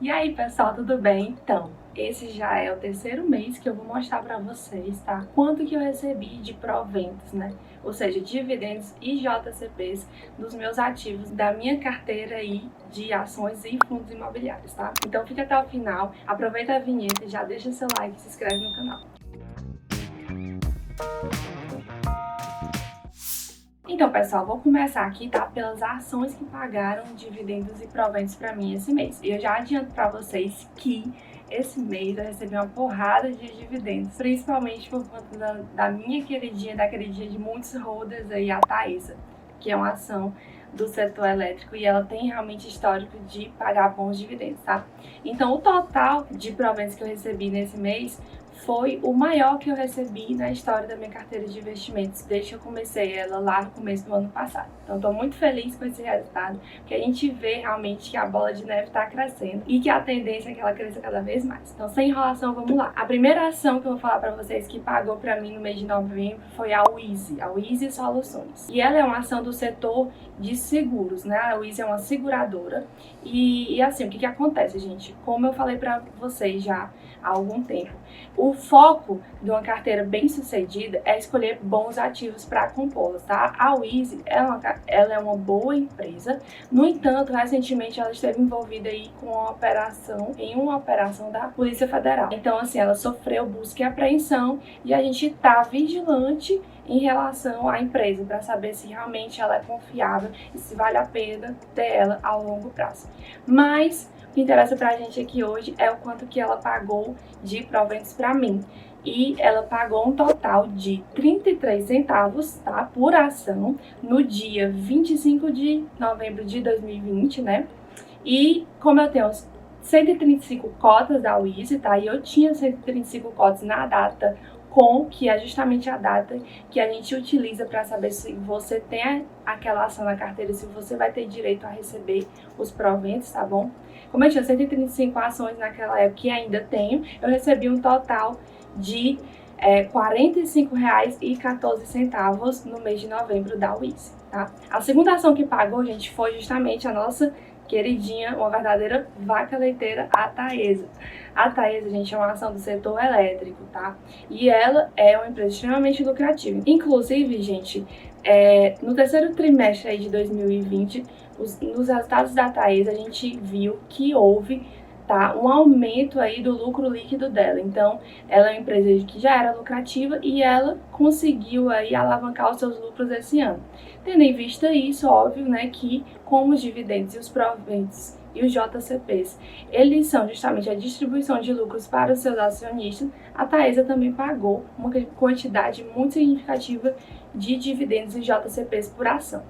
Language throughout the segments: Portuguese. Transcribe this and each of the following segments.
E aí, pessoal, tudo bem? Então, esse já é o terceiro mês que eu vou mostrar para vocês, tá? Quanto que eu recebi de proventos, né? Ou seja, dividendos e JCPs dos meus ativos da minha carteira aí de ações e fundos imobiliários, tá? Então fica até o final, aproveita a vinheta e já deixa seu like e se inscreve no canal. Então, pessoal, vou começar aqui, tá? Pelas ações que pagaram dividendos e proventos para mim esse mês. E eu já adianto para vocês que esse mês eu recebi uma porrada de dividendos, principalmente por conta da minha queridinha, da queridinha de muitos holders aí, a Taesa, que é uma ação do setor elétrico e ela tem realmente histórico de pagar bons dividendos, tá? Então, o total de proventos que eu recebi nesse mês foi o maior que eu recebi na história da minha carteira de investimentos, desde que eu comecei ela lá no começo do ano passado. Então, estou muito feliz com esse resultado, porque a gente vê realmente que a bola de neve está crescendo e que a tendência é que ela cresça cada vez mais. Então, sem enrolação, vamos lá. A primeira ação que eu vou falar para vocês que pagou para mim no mês de novembro foi a Wizy Soluções. E ela é uma ação do setor de seguros, né? A Wizy é uma seguradora. E assim, o que acontece, gente? Como eu falei para vocês já há algum tempo, o foco de uma carteira bem sucedida é escolher bons ativos para compô-las, tá? A Wizy, ela é uma boa empresa, no entanto, recentemente ela esteve envolvida aí com uma operação da Polícia Federal. Então, assim, ela sofreu busca e apreensão e a gente tá vigilante em relação à empresa para saber se realmente ela é confiável e se vale a pena ter ela a longo prazo. Mas o que interessa pra gente aqui hoje é o quanto que ela pagou de proventos para mim. E ela pagou um total de 33 centavos, tá, por ação no dia 25 de novembro de 2020, né? E como eu tenho 135 cotas da Wizy, tá? E eu tinha 135 cotas na data que é justamente a data que a gente utiliza para saber se você tem aquela ação na carteira, se você vai ter direito a receber os proventos, tá bom? Como eu tinha 135 ações naquela época e ainda tenho, eu recebi um total de R$ 45,14 no mês de novembro da Wizy, tá? A segunda ação que pagou, gente, foi justamente a nossa queridinha, uma verdadeira vaca leiteira, a Taesa. A Taesa, gente, é uma ação do setor elétrico, tá? E ela é uma empresa extremamente lucrativa. Inclusive, gente, no terceiro trimestre aí de 2020, nos resultados da Taesa, a gente viu que houve, tá, um aumento aí do lucro líquido dela. Então, ela é uma empresa que já era lucrativa e ela conseguiu aí alavancar os seus lucros esse ano. Tendo em vista isso, óbvio, né, que como os dividendos e os proventos e os JCPs, eles são justamente a distribuição de lucros para os seus acionistas, a Taesa também pagou uma quantidade muito significativa de dividendos e JCPs por ação.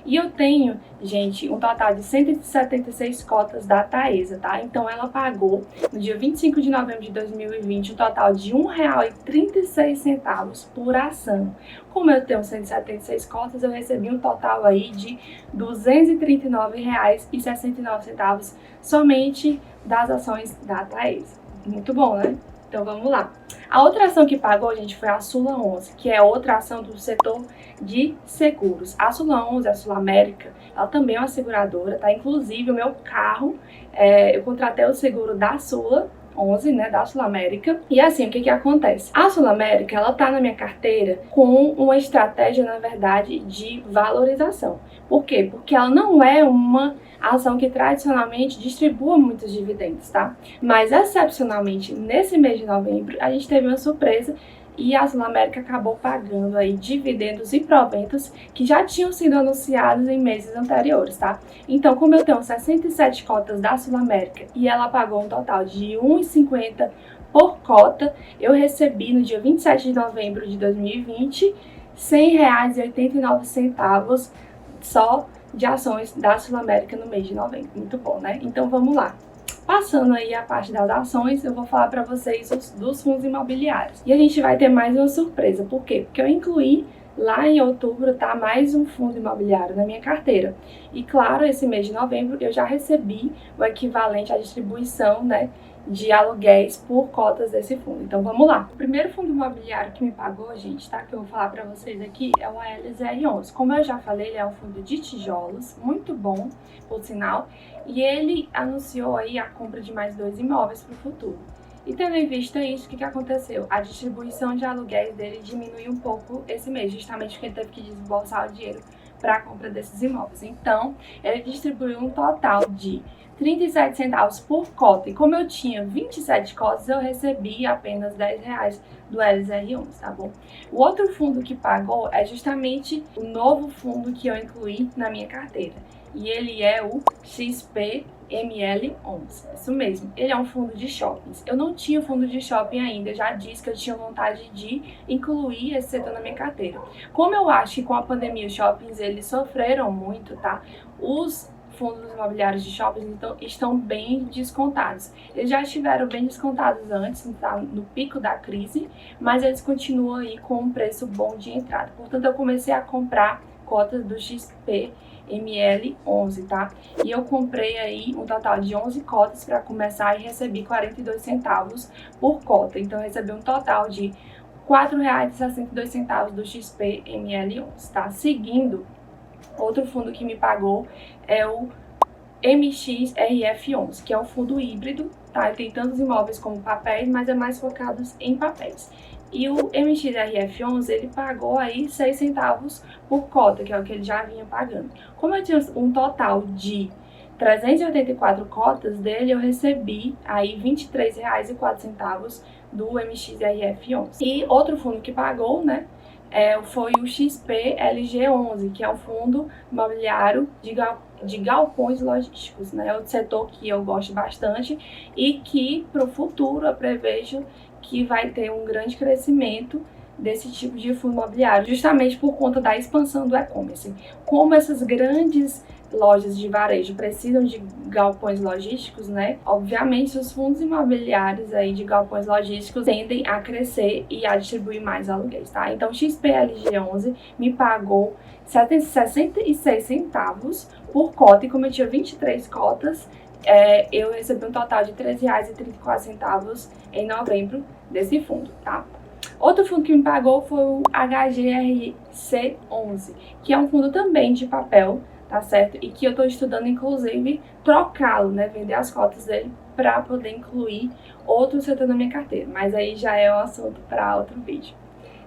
E eu tenho, gente, um total de 176 cotas da Taesa, tá? Então ela pagou, no dia 25 de novembro de 2020, um total de R$ 1,36 por ação. Como eu tenho 176 cotas, eu recebi um total aí de R$ 239,69 somente das ações da Taesa. Muito bom, né? Então vamos lá. A outra ação que pagou, gente, foi a Sula 11, que é outra ação do setor de seguros. A Sula 11, a SulAmérica, ela também é uma seguradora, tá? Inclusive, o meu carro, eu contratei o seguro da Sula 11, né, da SulAmérica. E assim, o que acontece? A SulAmérica, ela tá na minha carteira com uma estratégia, na verdade, de valorização. Por quê? Porque ela não é uma ação que tradicionalmente distribua muitos dividendos, tá? Mas, excepcionalmente, nesse mês de novembro, a gente teve uma surpresa e a SulAmérica acabou pagando aí dividendos e proventos que já tinham sido anunciados em meses anteriores, tá? Então, como eu tenho 67 cotas da SulAmérica e ela pagou um total de R$ 1,50 por cota, eu recebi no dia 27 de novembro de 2020 R$ 100,89 só de ações da SulAmérica no mês de novembro. Muito bom, né? Então vamos lá. Passando aí a parte das ações, eu vou falar para vocês dos fundos imobiliários. E a gente vai ter mais uma surpresa. Por quê? Porque eu incluí lá em outubro tá mais um fundo imobiliário na minha carteira. E claro, esse mês de novembro eu já recebi o equivalente à distribuição, né, de aluguéis por cotas desse fundo. Então vamos lá. O primeiro fundo imobiliário que me pagou, gente, tá? Que eu vou falar para vocês aqui é o ALZR11. Como eu já falei, ele é um fundo de tijolos, muito bom, por sinal, e ele anunciou aí a compra de mais 2 imóveis para o futuro. E tendo em vista isso, o que aconteceu? A distribuição de aluguéis dele diminuiu um pouco esse mês, justamente porque ele teve que desembolsar o dinheiro para a compra desses imóveis. Então, ele distribuiu um total de 37 centavos por cota. E como eu tinha 27 cotas, eu recebi apenas R$10 do LZR11, tá bom? O outro fundo que pagou é justamente o novo fundo que eu incluí na minha carteira. E ele é o XPML11. Isso mesmo, ele é um fundo de shoppings. Eu não tinha fundo de shopping ainda, eu já disse que eu tinha vontade de incluir esse setor na minha carteira. Como eu acho que com a pandemia os shoppings eles sofreram muito, tá? Os fundos imobiliários de shoppings então, estão bem descontados. Eles já estiveram bem descontados antes, tá? No pico da crise, mas eles continuam aí com um preço bom de entrada. Portanto, eu comecei a comprar cotas do XPML11, tá? E eu comprei aí um total de 11 cotas para começar e recebi 42 centavos por cota. Então, eu recebi um total de R$4,62 do XPML11, tá? Seguindo, outro fundo que me pagou é o MXRF11, que é um fundo híbrido, tá? Ele tem tantos imóveis como papéis, mas é mais focado em papéis. E o MXRF11, ele pagou aí 6 centavos por cota, que é o que ele já vinha pagando. Como eu tinha um total de 384 cotas dele, eu recebi aí R$23,04 do MXRF11. E outro fundo que pagou, né, foi o XPLG11, que é um fundo imobiliário de galpões logísticos, né? É outro setor que eu gosto bastante e que para o futuro eu prevejo que vai ter um grande crescimento desse tipo de fundo imobiliário, justamente por conta da expansão do e-commerce. Como essas grandes lojas de varejo precisam de galpões logísticos, né? Obviamente, os fundos imobiliários aí de galpões logísticos tendem a crescer e a distribuir mais aluguéis, tá? Então, o XPLG11 me pagou 66 centavos por cota, e como eu tinha 23 cotas, eu recebi um total de R$13,34 em novembro desse fundo, tá? Outro fundo que me pagou foi o HGRC11, que é um fundo também de papel, tá certo? E que eu tô estudando, inclusive, trocá-lo, né? Vender as cotas dele para poder incluir outro setor na minha carteira. Mas aí já é um assunto para outro vídeo.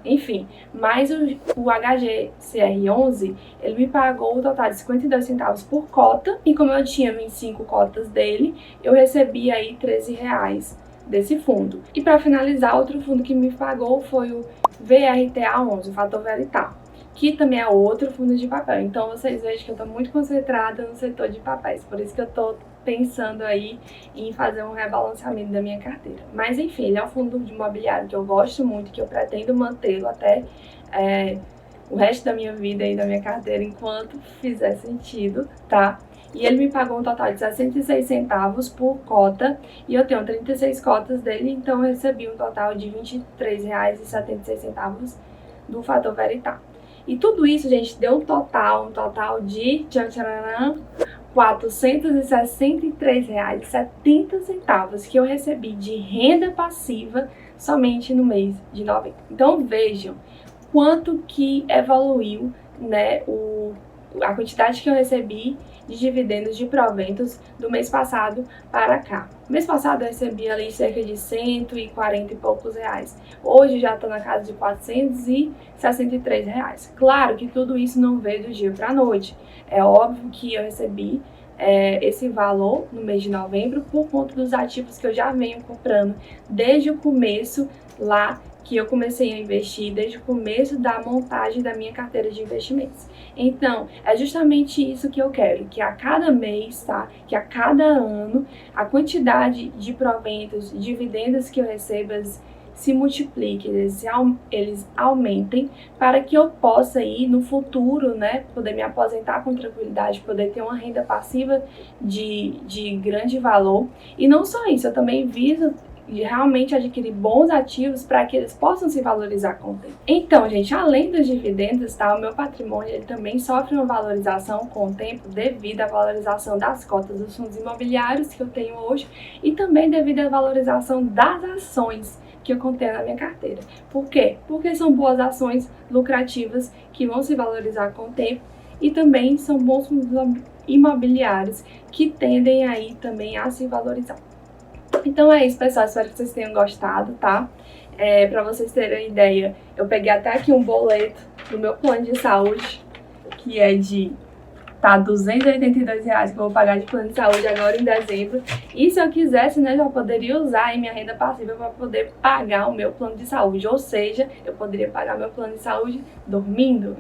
Enfim, mas o HGCR11, ele me pagou o total de 52 centavos por cota. E como eu tinha 25 cotas dele, eu recebi aí R$13 desse fundo. E para finalizar, outro fundo que me pagou foi o VRTA11, o Fator Veritar, que também é outro fundo de papel. Então vocês vejam que eu estou muito concentrada no setor de papéis, por isso que eu estou pensando aí em fazer um rebalanceamento da minha carteira. Mas enfim, ele é um fundo de imobiliário que eu gosto muito, que eu pretendo mantê-lo até o resto da minha vida e da minha carteira, enquanto fizer sentido, tá? E ele me pagou um total de 66 centavos por cota, e eu tenho 36 cotas dele, então eu recebi um total de R$23,76 do Fator Veritar. E tudo isso, gente, deu um total de R$463,70 que eu recebi de renda passiva somente no mês de novembro. Então vejam quanto que evoluiu, né, a quantidade que eu recebi de dividendos de proventos do mês passado para cá. No mês passado eu recebi ali cerca de 140 e poucos reais. Hoje já estou na casa de R$463. Claro que tudo isso não veio do dia para a noite. É óbvio que eu recebi esse valor no mês de novembro por conta dos ativos que eu já venho comprando desde o começo lá que eu comecei a investir, desde o começo da montagem da minha carteira de investimentos. Então, é justamente isso que eu quero, que a cada mês, tá? Que a cada ano, a quantidade de proventos, dividendos que eu recebo, se multipliquem, eles aumentem, para que eu possa ir no futuro, né, poder me aposentar com tranquilidade, poder ter uma renda passiva de grande valor. E não só isso, eu também viso e realmente adquirir bons ativos para que eles possam se valorizar com o tempo. Então, gente, além dos dividendos, tá, o meu patrimônio ele também sofre uma valorização com o tempo devido à valorização das cotas dos fundos imobiliários que eu tenho hoje e também devido à valorização das ações que eu contenho na minha carteira. Por quê? Porque são boas ações lucrativas que vão se valorizar com o tempo e também são bons fundos imobiliários que tendem aí também a se valorizar. Então é isso, pessoal, espero que vocês tenham gostado, tá? Para vocês terem ideia, eu peguei até aqui um boleto do meu plano de saúde, que é de R$282 que eu vou pagar de plano de saúde agora em dezembro. E se eu quisesse, né, já poderia usar aí minha renda passiva para poder pagar o meu plano de saúde. Ou seja, eu poderia pagar meu plano de saúde dormindo.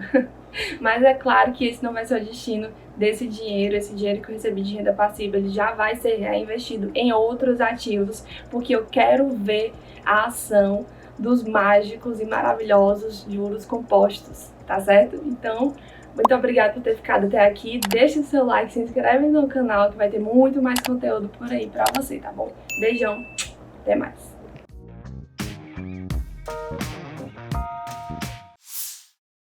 Mas é claro que esse não vai ser o destino desse dinheiro. Esse dinheiro que eu recebi de renda passiva, ele já vai ser reinvestido em outros ativos, porque eu quero ver a ação dos mágicos e maravilhosos juros compostos, tá certo? Então, muito obrigada por ter ficado até aqui. Deixa o seu like, se inscreve no canal que vai ter muito mais conteúdo por aí pra você, tá bom? Beijão, até mais!